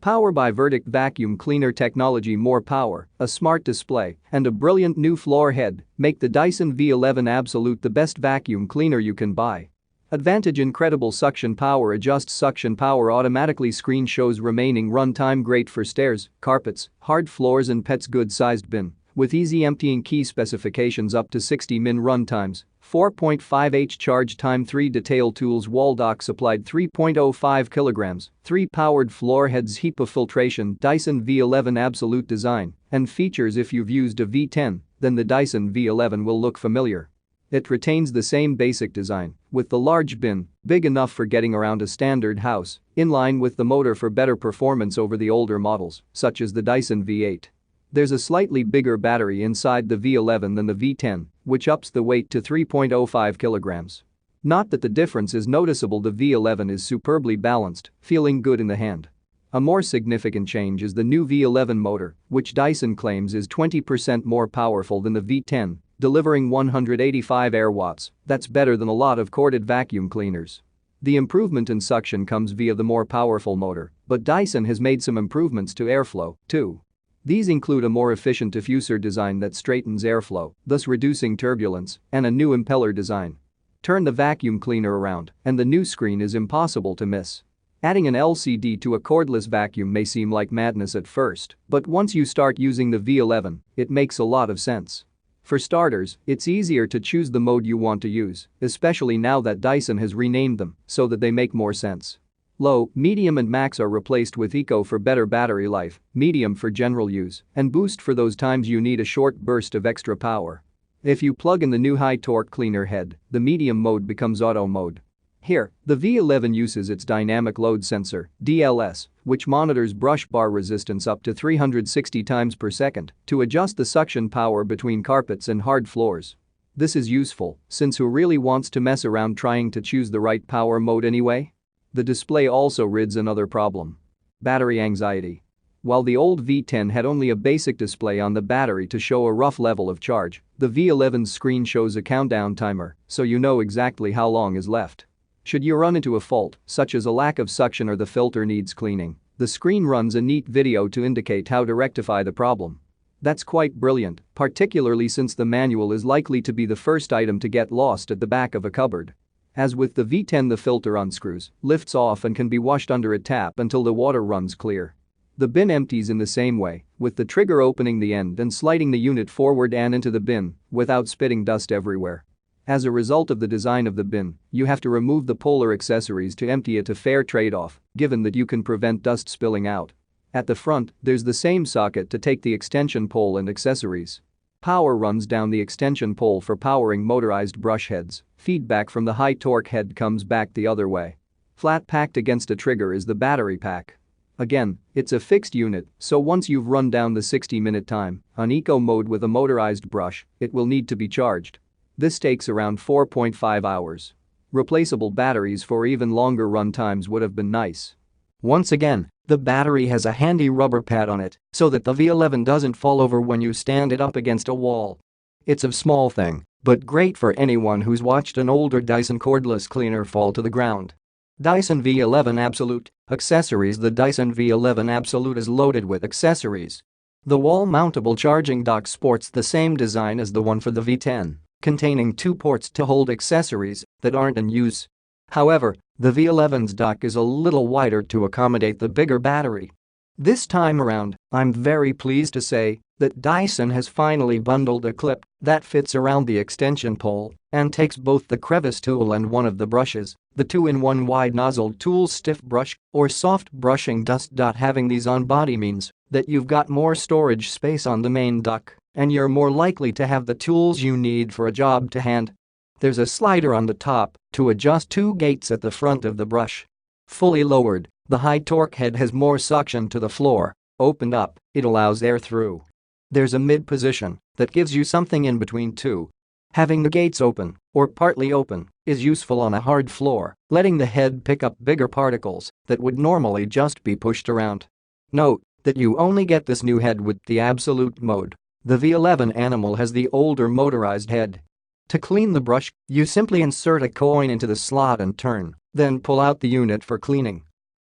Power by Verdict Vacuum Cleaner technology. More power, a smart display, and a brilliant new floor head make the Dyson V11 Absolute the best vacuum cleaner you can buy. Advantage: incredible suction power. Adjust suction power automatically. Screen shows remaining run time. Great for stairs, carpets, hard floors and pets. Good sized bin with easy emptying. Key specifications: up to 60 min run times, 4.5 charge time. 3 detail tools. Wall dock supplied 3.05 kilograms, 3 powered floor heads. HEPA filtration. Dyson V11 Absolute design and features. If you've used a V10, then the Dyson V11 will look familiar. It retains the same basic design, with the large bin, big enough for getting around a standard house, in line with the motor for better performance over the older models, such as the Dyson V8. There's a slightly bigger battery inside the V11 than the V10, which ups the weight to 3.05 kilograms. Not that the difference is noticeable. The V11 is superbly balanced, feeling good in the hand. A more significant change is the new V11 motor, which Dyson claims is 20% more powerful than the V10, delivering 185 air watts. That's better than a lot of corded vacuum cleaners. The improvement in suction comes via the more powerful motor, but Dyson has made some improvements to airflow, too. These include a more efficient diffuser design that straightens airflow, thus reducing turbulence, and a new impeller design. Turn the vacuum cleaner around, and the new screen is impossible to miss. Adding an LCD to a cordless vacuum may seem like madness at first, but once you start using the V11, it makes a lot of sense. For starters, it's easier to choose the mode you want to use, especially now that Dyson has renamed them so that they make more sense. Low, medium and max are replaced with Eco for better battery life, medium for general use, and boost for those times you need a short burst of extra power. If you plug in the new high torque cleaner head, the medium mode becomes auto mode. Here, the V11 uses its dynamic load sensor, DLS, which monitors brush bar resistance up to 360 times per second to adjust the suction power between carpets and hard floors. This is useful, since who really wants to mess around trying to choose the right power mode anyway? The display also rids another problem: battery anxiety. While the old V10 had only a basic display on the battery to show a rough level of charge, the V11's screen shows a countdown timer, so you know exactly how long is left. Should you run into a fault, such as a lack of suction or the filter needs cleaning, the screen runs a neat video to indicate how to rectify the problem. That's quite brilliant, particularly since the manual is likely to be the first item to get lost at the back of a cupboard. As with the V10, the filter unscrews, lifts off and can be washed under a tap until the water runs clear. The bin empties in the same way, with the trigger opening the end and sliding the unit forward and into the bin without spitting dust everywhere. As a result of the design of the bin, you have to remove the polar accessories to empty it, a fair trade-off, given that you can prevent dust spilling out. At the front, there's the same socket to take the extension pole and accessories. Power runs down the extension pole for powering motorized brush heads. Feedback from the high torque head comes back the other way. Flat packed against a trigger is the battery pack. Again, it's a fixed unit, so once you've run down the 60-minute time on eco mode with a motorized brush, it will need to be charged. This takes around 4.5 hours. Replaceable batteries for even longer run times would have been nice. Once again, the battery has a handy rubber pad on it so that the V11 doesn't fall over when you stand it up against a wall. It's a small thing, but great for anyone who's watched an older Dyson cordless cleaner fall to the ground. Dyson V11 Absolute accessories. The Dyson V11 Absolute is loaded with accessories. The wall-mountable charging dock sports the same design as the one for the V10, containing 2 ports to hold accessories that aren't in use. However, the V11's dock is a little wider to accommodate the bigger battery. This time around, I'm very pleased to say that Dyson has finally bundled a clip that fits around the extension pole and takes both the crevice tool and one of the brushes, the 2-in-1 wide-nozzled tool stiff brush or soft brushing dust. Having these on body means that you've got more storage space on the main dock and you're more likely to have the tools you need for a job to hand. There's a slider on the top to adjust 2 gates at the front of the brush. Fully lowered, the high torque head has more suction to the floor. Opened up, it allows air through. There's a mid position that gives you something in between two. Having the gates open, or partly open, is useful on a hard floor, letting the head pick up bigger particles that would normally just be pushed around. Note that you only get this new head with the Absolute mode. The V11 Animal has the older motorized head. To clean the brush, you simply insert a coin into the slot and turn, then pull out the unit for cleaning.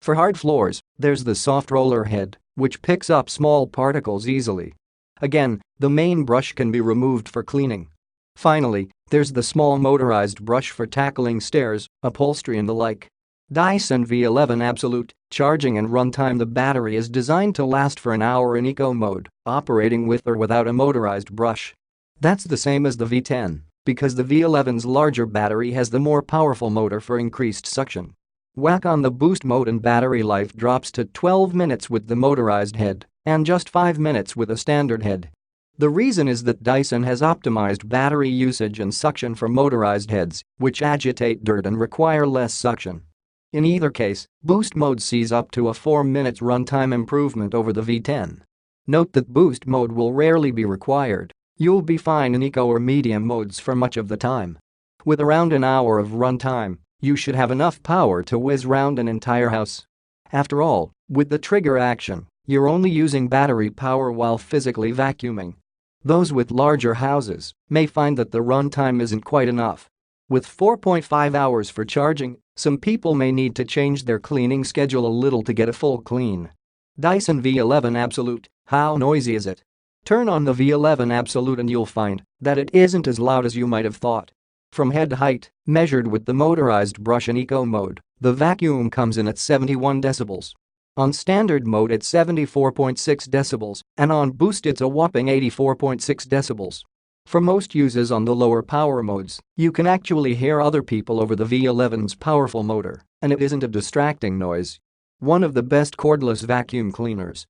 For hard floors, there's the soft roller head, which picks up small particles easily. Again, the main brush can be removed for cleaning. Finally, there's the small motorized brush for tackling stairs, upholstery and the like. Dyson v11 Absolute, charging and runtime. The battery is designed to last for an hour in eco mode, operating with or without a motorized brush. That's the same as the V10, because the V11's larger battery has the more powerful motor for increased suction. Whack on the boost mode and battery life drops to 12 minutes with the motorized head and just 5 minutes with a standard head. The reason is that Dyson has optimized battery usage and suction for motorized heads, which agitate dirt and require less suction. In either case, boost mode sees up to a 4 minutes runtime improvement over the V10. Note that boost mode will rarely be required. You'll be fine in eco or medium modes for much of the time. With around an hour of runtime, you should have enough power to whiz round an entire house. After all, with the trigger action, you're only using battery power while physically vacuuming. Those with larger houses may find that the runtime isn't quite enough. With 4.5 hours for charging, some people may need to change their cleaning schedule a little to get a full clean. Dyson V11 Absolute, how noisy is it? Turn on the V11 Absolute and you'll find that it isn't as loud as you might have thought. From head height, measured with the motorized brush in eco mode, the vacuum comes in at 71 decibels. On standard mode it's 74.6 decibels, and on boost it's a whopping 84.6 decibels. For most uses on the lower power modes, you can actually hear other people over the V11's powerful motor, and it isn't a distracting noise. One of the best cordless vacuum cleaners